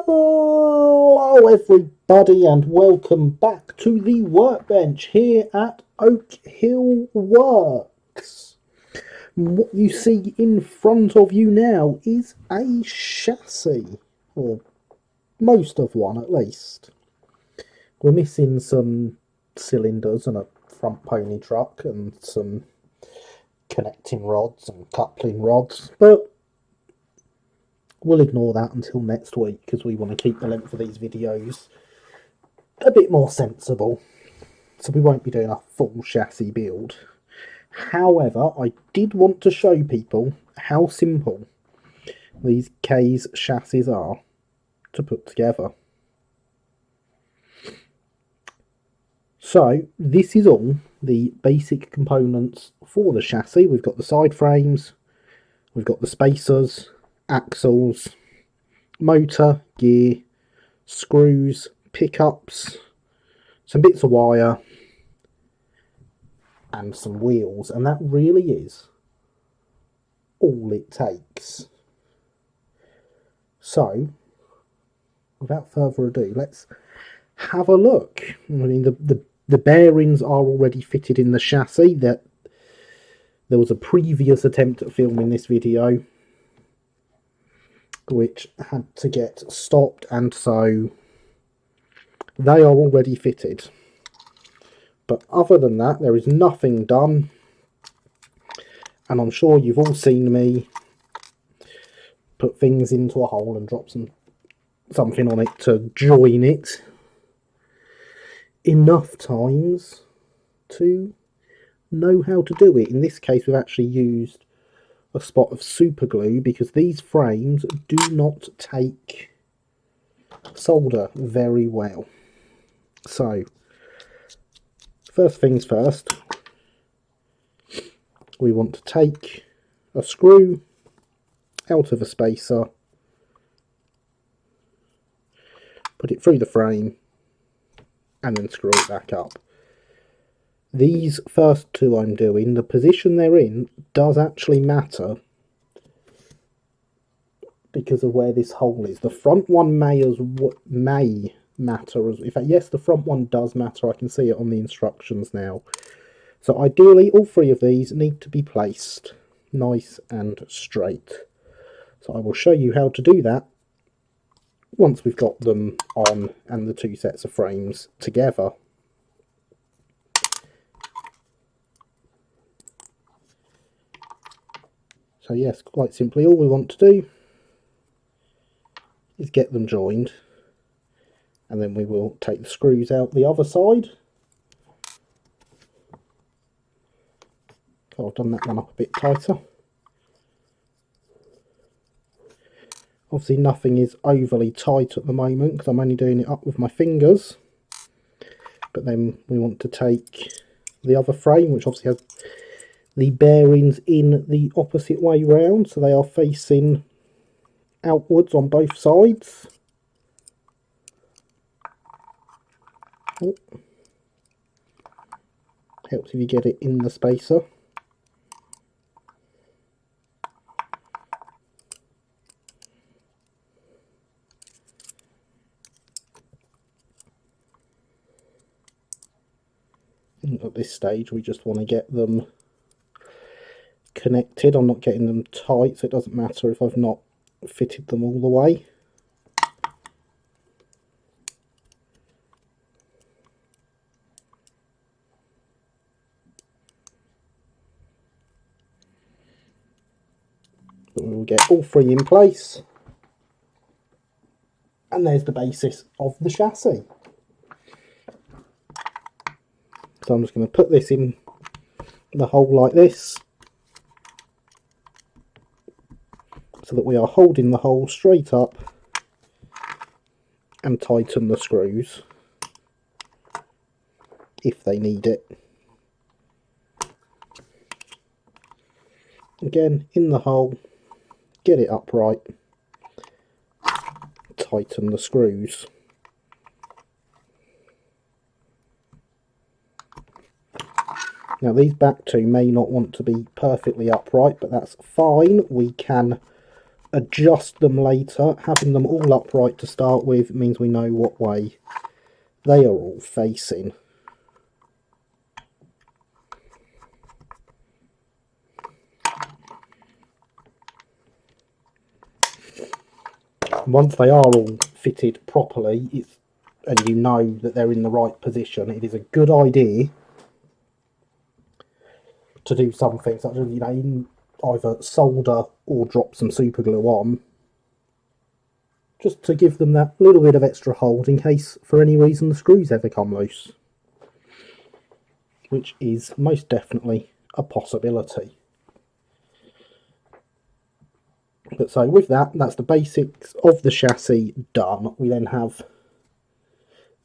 Hello everybody and welcome back to the workbench here at Oak Hill Works. What you see in front of you now is a chassis, or most of one at least. We're missing some cylinders and a front pony truck and some connecting rods and coupling rods, but we'll ignore that until next week because we want to keep the length of these videos a bit more sensible. So we won't be doing a full chassis build. However, I did want to show people how simple these K's chassis are to put together. So this is all the basic components for the chassis. We've got the side frames, we've got the spacers, axles, motor, gear, screws, pickups, some bits of wire and some wheels, and that really is all it takes. So without further ado, let's have a look. I mean, the bearings are already fitted in the chassis. That there was a previous attempt at filming this video which had to get stopped, and so they are already fitted. But other than that, there is nothing done, and I'm sure you've all seen me put things into a hole and drop something on it to join it enough times to know how to do it. In this case, we've actually used a spot of super glue because these frames do not take solder very well. So first things first, we want to take a screw out of a spacer, put it through the frame and then screw it back up. These first two I'm doing, the position they're in does actually matter because of where this hole is. The front one may matter. In fact, yes, the front one does matter. I can see it on the instructions now. So ideally, all three of these need to be placed nice and straight. So I will show you how to do that once we've got them on and the two sets of frames together. So yes, quite simply, all we want to do is get them joined, and then we will take the screws out the other side. So I've done that one up a bit tighter. Obviously nothing is overly tight at the moment because I'm only doing it up with my fingers. But then we want to take the other frame, which obviously has the bearings in the opposite way round, so they are facing outwards on both sides. Oh. Helps if you get it in the spacer. And at this stage we just want to get them connected. I'm not getting them tight, so it doesn't matter if I've not fitted them all the way. But we will get all three in place, and there's the basis of the chassis. So I'm just going to put this in the hole like this, so that we are holding the hole straight up, and tighten the screws if they need it. Again, in the hole, get it upright, tighten the screws. Now these back two may not want to be perfectly upright, but that's fine. We can adjust them later. Having them all upright to start with means we know what way they are all facing. Once they are all fitted properly, and you know that they're in the right position, it is a good idea to do something such as, you know, either solder or drop some super glue on, just to give them that little bit of extra hold in case for any reason the screws ever come loose, which is most definitely a possibility. But so with that, that's the basics of the chassis done. We then have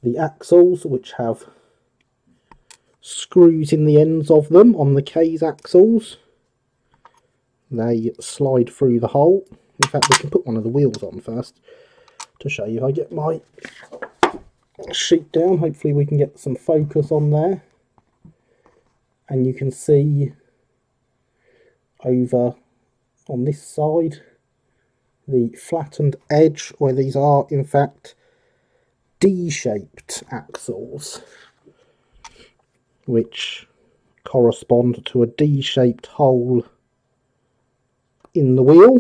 the axles, which have screws in the ends of them on the K's axles. They slide through the hole. In fact, we can put one of the wheels on first to show you. I get my sheet down, hopefully we can get some focus on there, and you can see over on this side the flattened edge where these are in fact D-shaped axles, which correspond to a D-shaped hole in the wheel.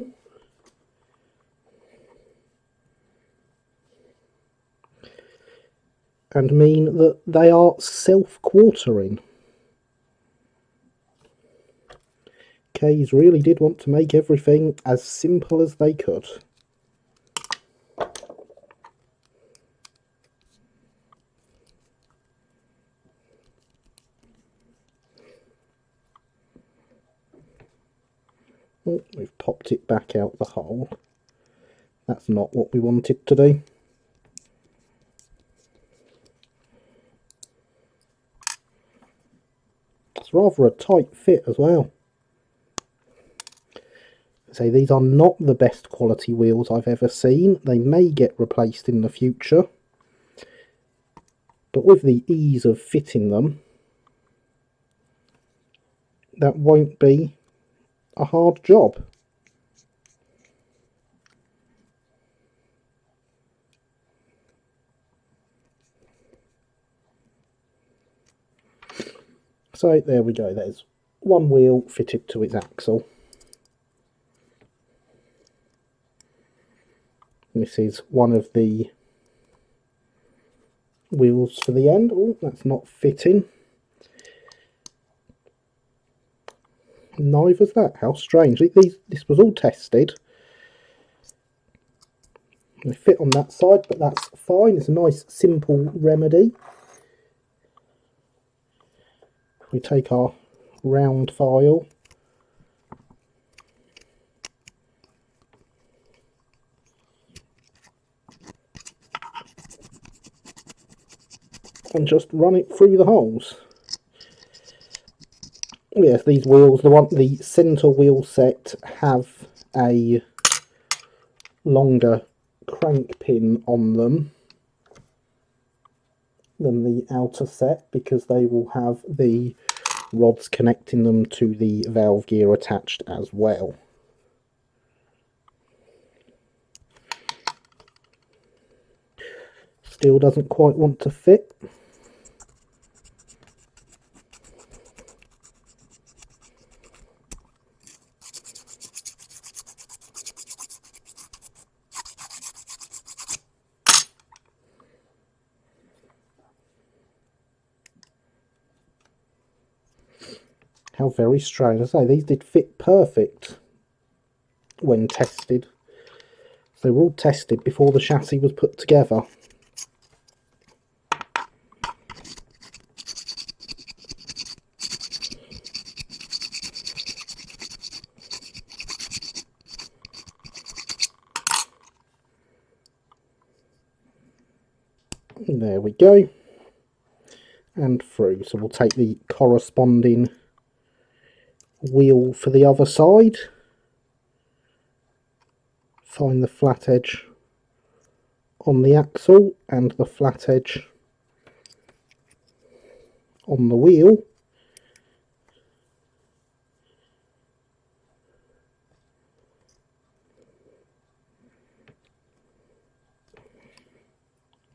And mean that they are self-quartering. K's really did want to make everything as simple as they could. Oh, we've popped it back out the hole. That's not what we wanted to do. It's rather a tight fit as well. So these are not the best quality wheels I've ever seen. They may get replaced in the future, but with the ease of fitting them, that won't be a hard job. So there we go, there's one wheel fitted to its axle. This is one of the wheels for the end. Oh, that's not fitting. Neither's that. How strange. This was all tested. They fit on that side, but that's fine. It's a nice simple remedy. We take our round file, and just run it through the holes. Yes, these wheels, the centre wheel set have a longer crank pin on them than the outer set, because they will have the rods connecting them to the valve gear attached as well. Still doesn't quite want to fit. How very strange. I say, these did fit perfect when tested. So they were all tested before the chassis was put together. There we go. And through. So we'll take the corresponding wheel for the other side, find the flat edge on the axle and the flat edge on the wheel,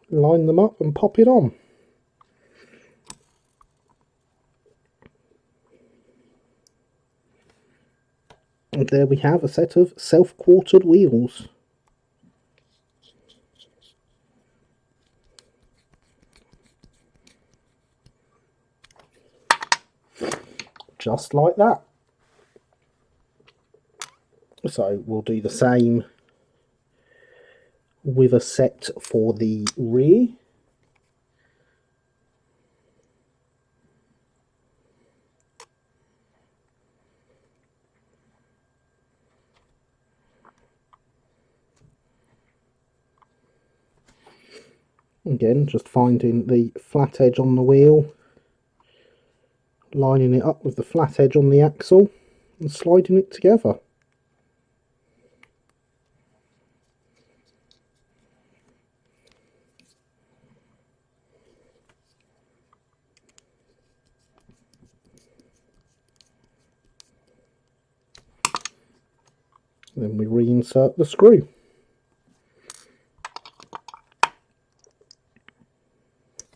line them up and pop it on. And there we have a set of self-quartered wheels. Just like that. So we'll do the same with a set for the rear. Again, just finding the flat edge on the wheel, lining it up with the flat edge on the axle and sliding it together. Then we reinsert the screw.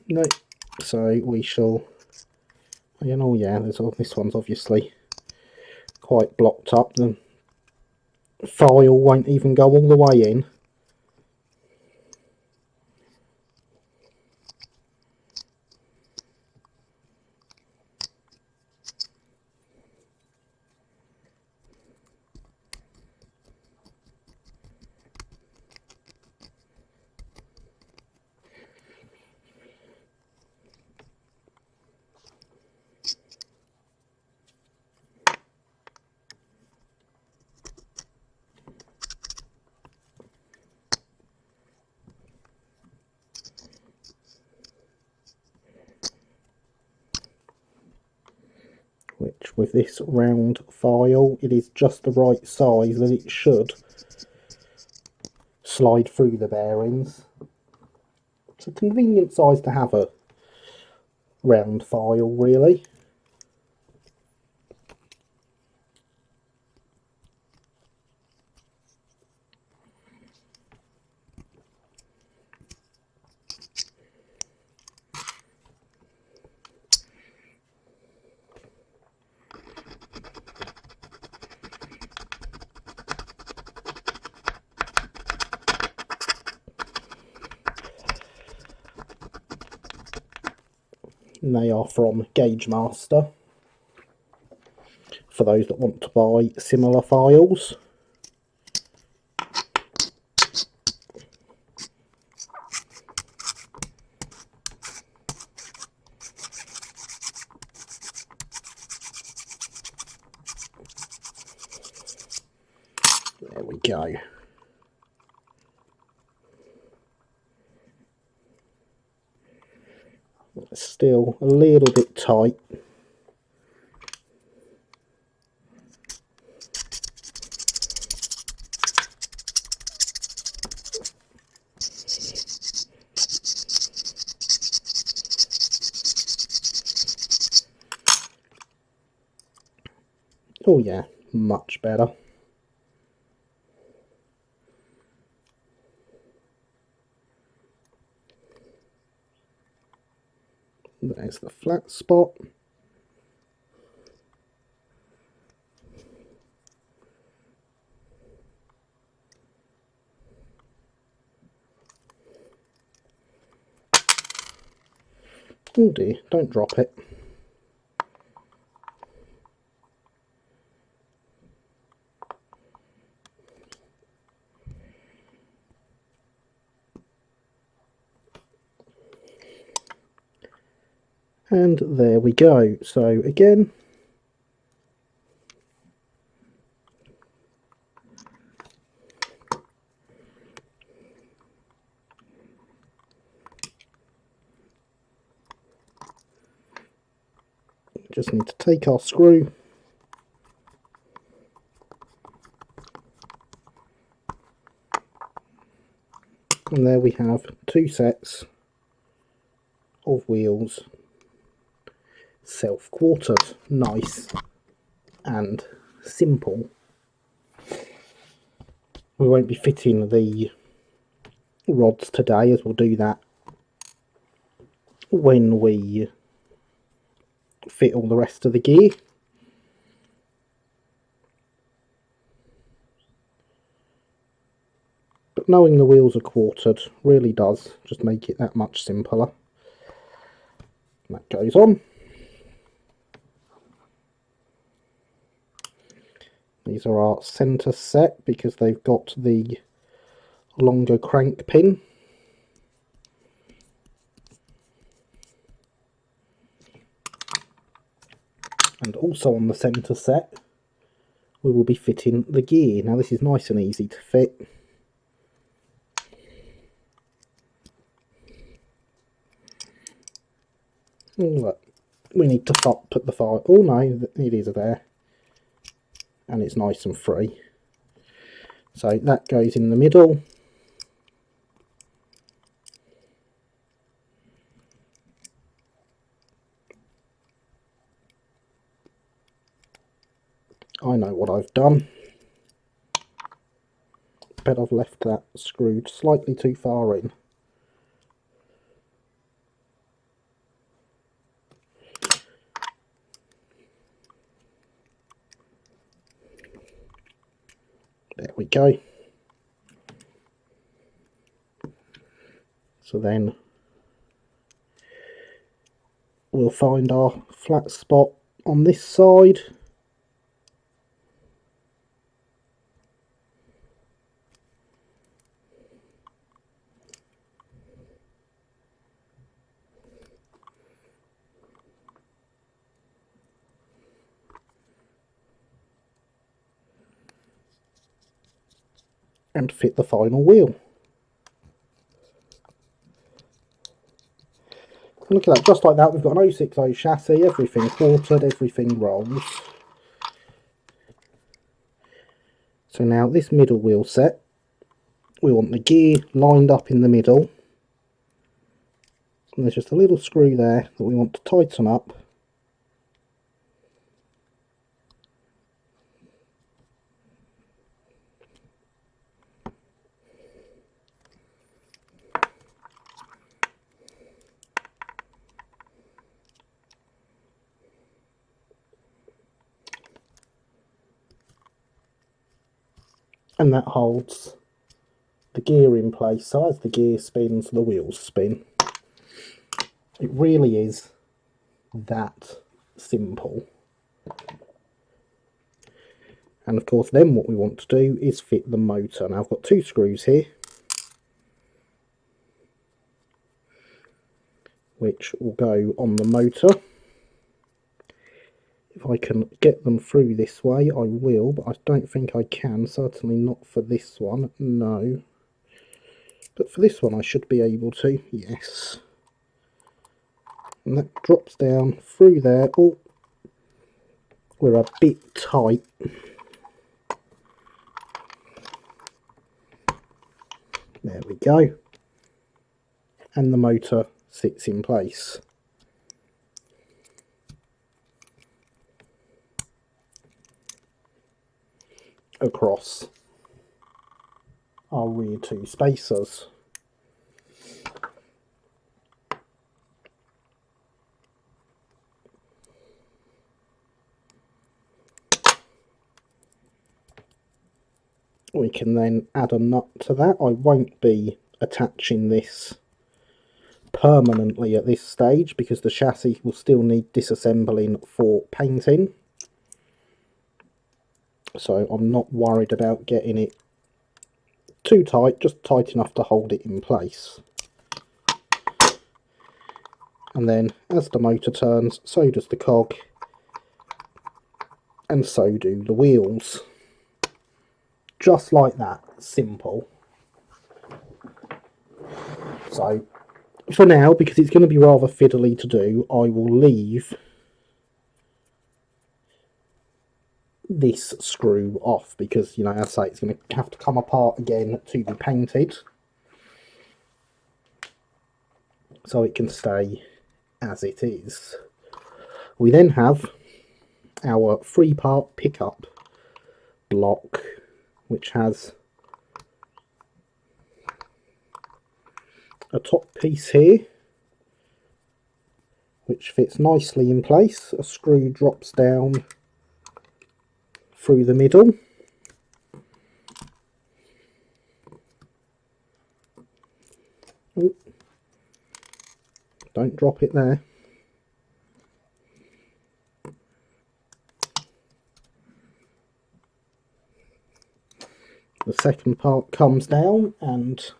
No, so we shall, oh yeah, this one's obviously quite blocked up. The file won't even go all the way in. Which, with this round file, it is just the right size that it should slide through the bearings. It's a convenient size to have a round file, really. And they are from Gauge Master, for those that want to buy similar files. There we go. It's still a little bit tight. Oh yeah, much better. There's the flat spot. Oh dear, don't drop it. And there we go. So again, just need to take our screw and there we have two sets of wheels, self-quartered. Nice and simple. We won't be fitting the rods today, as we'll do that when we fit all the rest of the gear. But knowing the wheels are quartered really does just make it that much simpler. And that goes on. These are our centre set because they've got the longer crank pin. And also on the centre set we will be fitting the gear. Now this is nice and easy to fit. Look, we need to put the fire. Oh no, it is there. And it's nice and free. So that goes in the middle. I know what I've done. Bet I've left that screwed slightly too far in. There we go. So then we'll find our flat spot on this side. And fit the final wheel. Look at that, just like that, we've got an 060 chassis, everything quartered, everything rolls. So now this middle wheel set, we want the gear lined up in the middle. And there's just a little screw there that we want to tighten up. And that holds the gear in place, so as the gear spins, the wheels spin. It really is that simple. And of course then what we want to do is fit the motor. Now I've got two screws here, which will go on the motor. If I can get them through this way, I will, but I don't think I can. Certainly not for this one, no. But for this one I should be able to, yes. And that drops down through there. Oh, we're a bit tight. There we go. And the motor sits in place. Across our rear two spacers. We can then add a nut to that. I won't be attaching this permanently at this stage because the chassis will still need disassembling for painting. So I'm not worried about getting it too tight, just tight enough to hold it in place. And then as the motor turns, so does the cog, and so do the wheels. Just like that, simple. So for now, because it's going to be rather fiddly to do, I will leave this screw off because, you know, as I say, it's going to have to come apart again to be painted. So it can stay as it is. We then have our 3-part pickup block, which has a top piece here which fits nicely in place. A screw drops down through the middle. Ooh. Don't drop it there. The second part comes down, and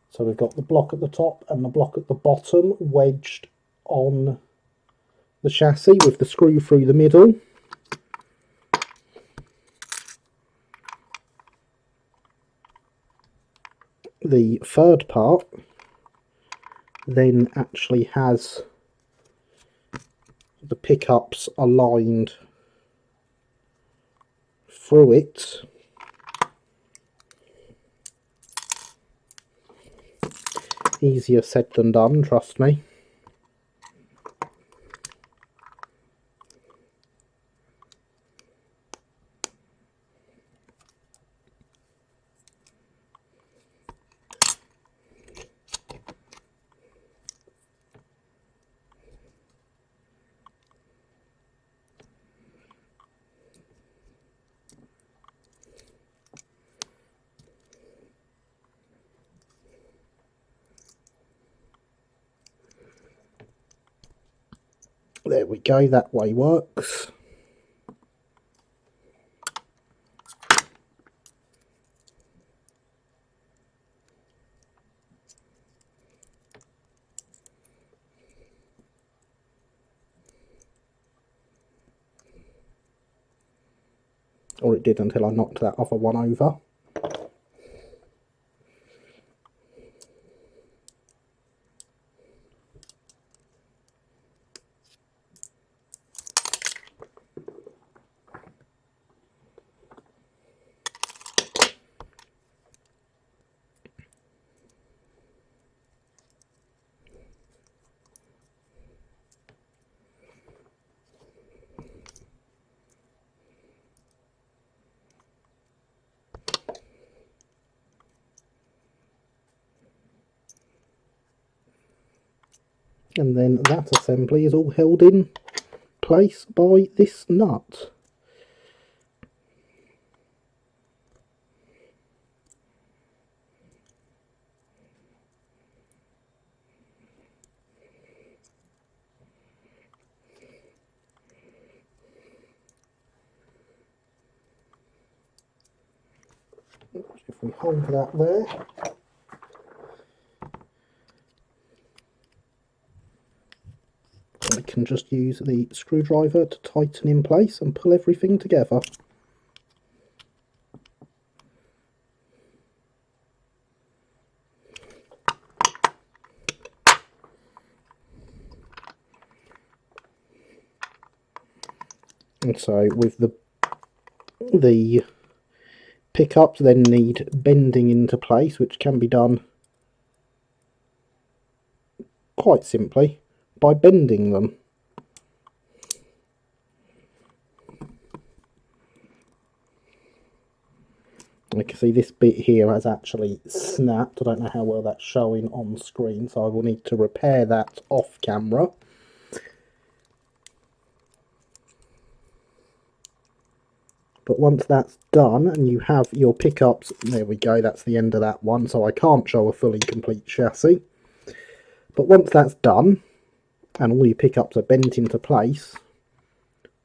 so we've got the block at the top and the block at the bottom wedged on the chassis with the screw through the middle. The third part then actually has the pickups aligned through it. Easier said than done, trust me. There we go, that way works. Or it did until I knocked that other one over. And then that assembly is all held in place by this nut. If we hold that there, I can just use the screwdriver to tighten in place and pull everything together. And so with the pickups then need bending into place, which can be done quite simply by bending them. I can see this bit here has actually snapped. I don't know how well that's showing on screen, so I will need to repair that off camera. But once that's done and you have your pickups, there we go, that's the end of that one, so I can't show a fully complete chassis. But once that's done and all your pickups are bent into place,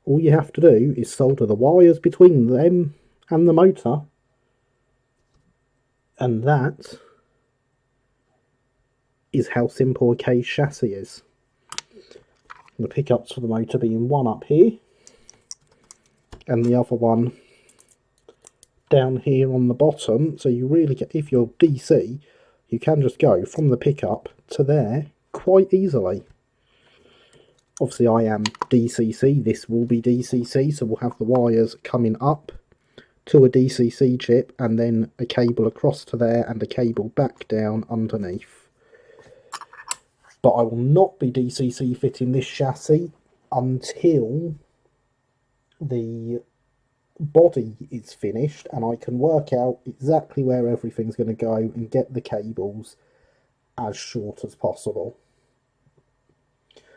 all you have to do is solder the wires between them and the motor, and that is how simple a K chassis is. The pickups for the motor being one up here and the other one down here on the bottom, so you really get, if you're DC, you can just go from the pickup to there quite easily. Obviously I am DCC, this will be DCC, so we'll have the wires coming up to a DCC chip and then a cable across to there and a cable back down underneath. But I will not be DCC fitting this chassis until the body is finished and I can work out exactly where everything's going to go and get the cables as short as possible.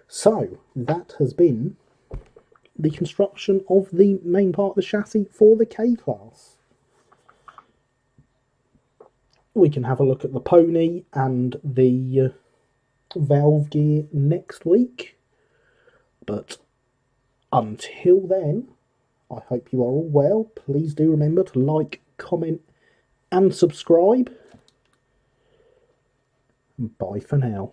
So that has been the construction of the main part of the chassis for the K Class. We can have a look at the pony and the valve gear next week, but until then, I hope you are all well. Please do remember to like, comment and subscribe. Bye for now.